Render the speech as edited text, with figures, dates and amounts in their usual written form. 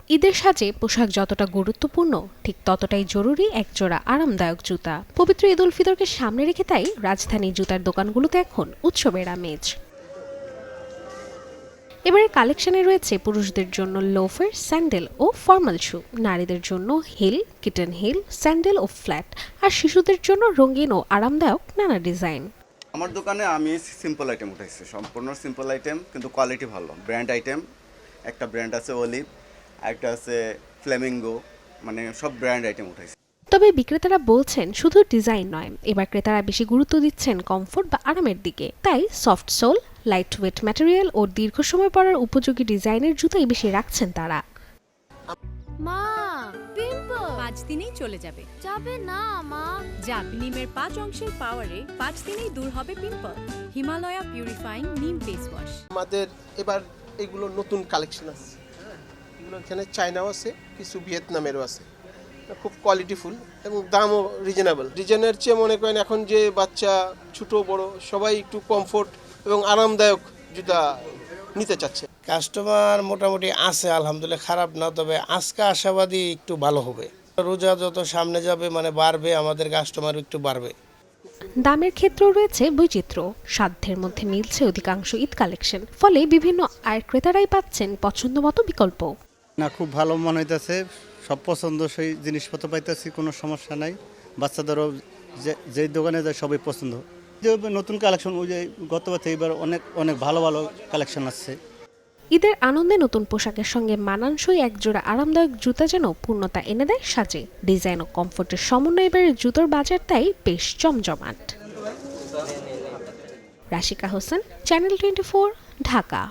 ঈদের সাজে পোশাক যতটা গুরুত্বপূর্ণ ঠিক ততটাই জরুরি একজোড়া আরামদায়ক জুতা। পবিত্র ঈদ উল ফিতরকে সামনে রেখে তাই রাজধানীর জুতার দোকানগুলোতে এখন উৎসবের আমেজ। এবারে কালেকশনে রয়েছে পুরুষদের জন্য লোফার, স্যান্ডেল ও ফর্মাল শু, নারীদের জন্য হিল, কিটেন হিল, স্যান্ডেল ও ফ্ল্যাট, আর শিশুদের জন্য রঙিন ও আরামদায়ক নানা ডিজাইন। আমার দোকানে আমি সিম্পল আইটেম উঠাইছি, সম্পূর্ণ সিম্পল আইটেম, কিন্তু কোয়ালিটি ভালো। ব্র্যান্ড আইটেম, একটা ব্র্যান্ড আছে অলিভ, একটা আছে ফ্লেমিঙ্গো, মানে সব ব্র্যান্ড আইটেম উঠাইছি। তবে বিক্রেতারা বলছেন শুধু ডিজাইন নয়, এবার ক্রেতারা বেশি গুরুত্ব দিচ্ছেন কমফোর্ট বা আরামের দিকে। তাই soft sole, light weight material ও দীর্ঘ সময় পরার উপযোগী ডিজাইনের জুতাই বেশি রাখছেন তারা। মা, পিম্পল 5 দিনেই চলে যাবে। যাবে না মা। যাক, নিমের 5 অংশের পাওয়ারে 5 দিনেই দূর হবে পিম্পল। হিমালয়া পিউরিফাইং নিম ফেস ওয়াশ। আমাদের এবার এগুলো নতুন কালেকশন আছে, এগুলো এখানে চায়নাও আছে, কিছু ভিয়েতনামেরও আছে। খুব কোয়ালিটিফুল এবং দামও রিজনেবল। রিজনের চেয়ে মনে করেন এখন যে বাচ্চা ছোট বড় সবাই একটু কমফোর্ট এবং আরামদায়ক জুতা নিতে চাচ্ছে। কাস্টমার মোটামুটি আছে, আলহামদুলিল্লাহ, খারাপ না। তবে আজকে আশাবাদী একটু ভালো হবে। রোজা যত সামনে যাবে বাড়বে, আমাদের কাস্টমার একটু বাড়বে। দামের ক্ষেত্রেও রয়েছে বৈচিত্র্য, সাধ্যের মধ্যে মিলছে অধিকাংশ ঈদ কালেকশন, ফলে বিভিন্ন আয়ের ক্রেতারাই পাচ্ছেন পছন্দমতো বিকল্প। না, খুব ভালো মনে হইতেছে, সব পছন্দসই জিনিসপত্র পাইতেছি, কোনো সমস্যা নাই। বাচ্চাদেরও যে দোকানে যায় সবাই পছন্দ। নতুন কালেকশন ওই যে গতবার এবার অনেক অনেক ভালো ভালো কালেকশন আসছে। ঈদের আনন্দে নতুন পোশাকের সঙ্গে মানানসই একজোড়া আরামদায়ক জুতা যেন পূর্ণতা এনে দেয় সাজে। ডিজাইন ও কমফোর্টের সমন্বয়ে এবারে জুতোর বাজার তাই বেশ জমজমাট। রাশিকা হোসেন, চ্যানেল 24, ঢাকা।